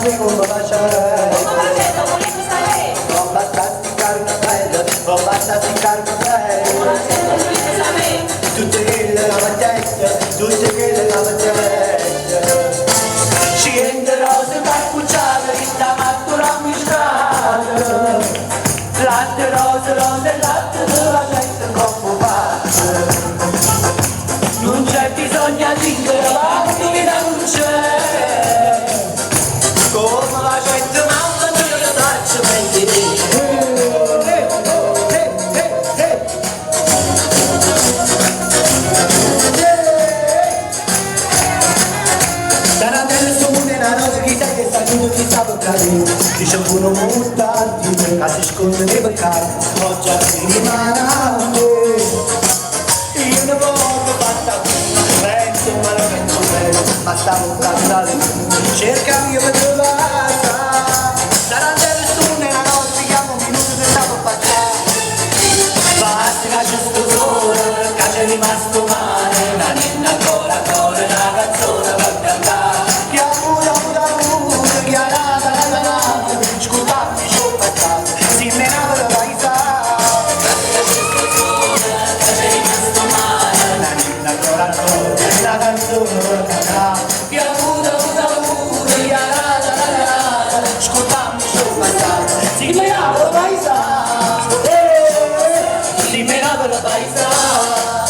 sabe como baixar. Basta ficar na pelle, basta ficar na pelle. Tutte quelle la mattina, tutte quelle la mattina. Scende rose cappucciate, vista mattura mi strada. Latte rose, rose, latte della gente troppo parte. Non c'è bisogno di dire avanti che non c'è. Come la gente mamma non lo faccio mentire. Dice uno montanti, a si sconde nei beccari, oggi a rimanere. Io ne voglio fatta, penso ma non penso bene, ma stavo cantando, cercami io per trovare. Sarà delle stunde la notte, chiamo un minuto che stavo facendo. Basta che c'è sto sole, che c'è rimasto male, una ninna ancora, una canzone per cantare.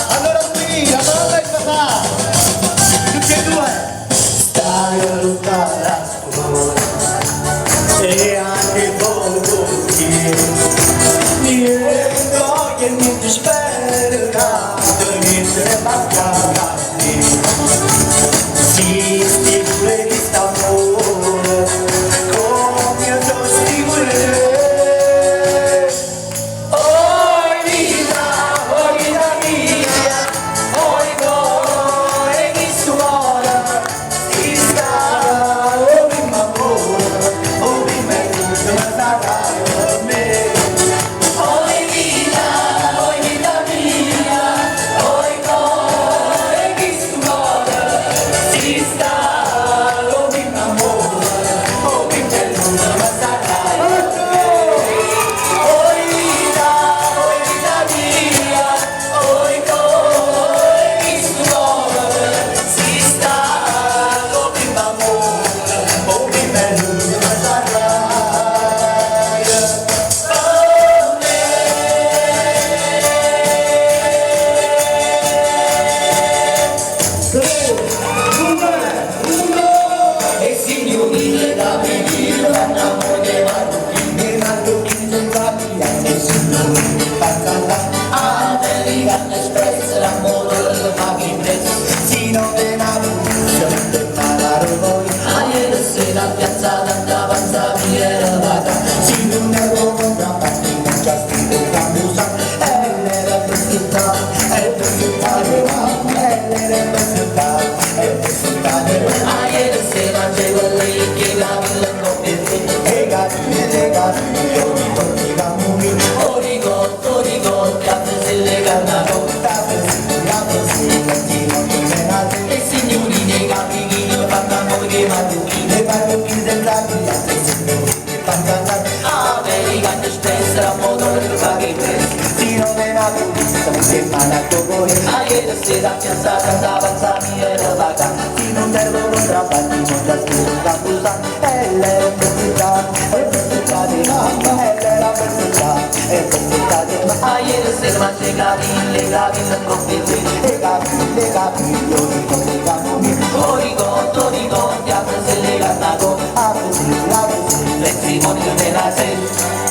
Allora qui, la parola è papà. Tutti e due. Stai a lontano la scuola e anche poco niente che mi dispera, niente ne basta. Si stipule che sta amore come io lo stipule. La piazza andava a Viervata, si non ero contrappati, non c'è scritto la musa, e l'era per città, e per città di mamma, e l'era per città, e per città di mamma. A ieri sera c'è quelli che lavano le coppie, e gatti, ogni torti gamuni, origotti, a prese le carnato, a prese latino, e signori nei capi, che fanno che maturini. American Express, la moto del paghi prezzi. Si non era turista, mi sembra nato voi. A ieri sera piazzata andava a Viervata, si non ero contrabbandi, non c'è scritto la musa, e l'era per città, e per città di mamma, e l'era per città, e per città di mamma. A ieri sera c'è le gavi, le coppie, le gavi, io ricordo i gamoni, origotti, a prese le carnago, a prese le simoni della sera.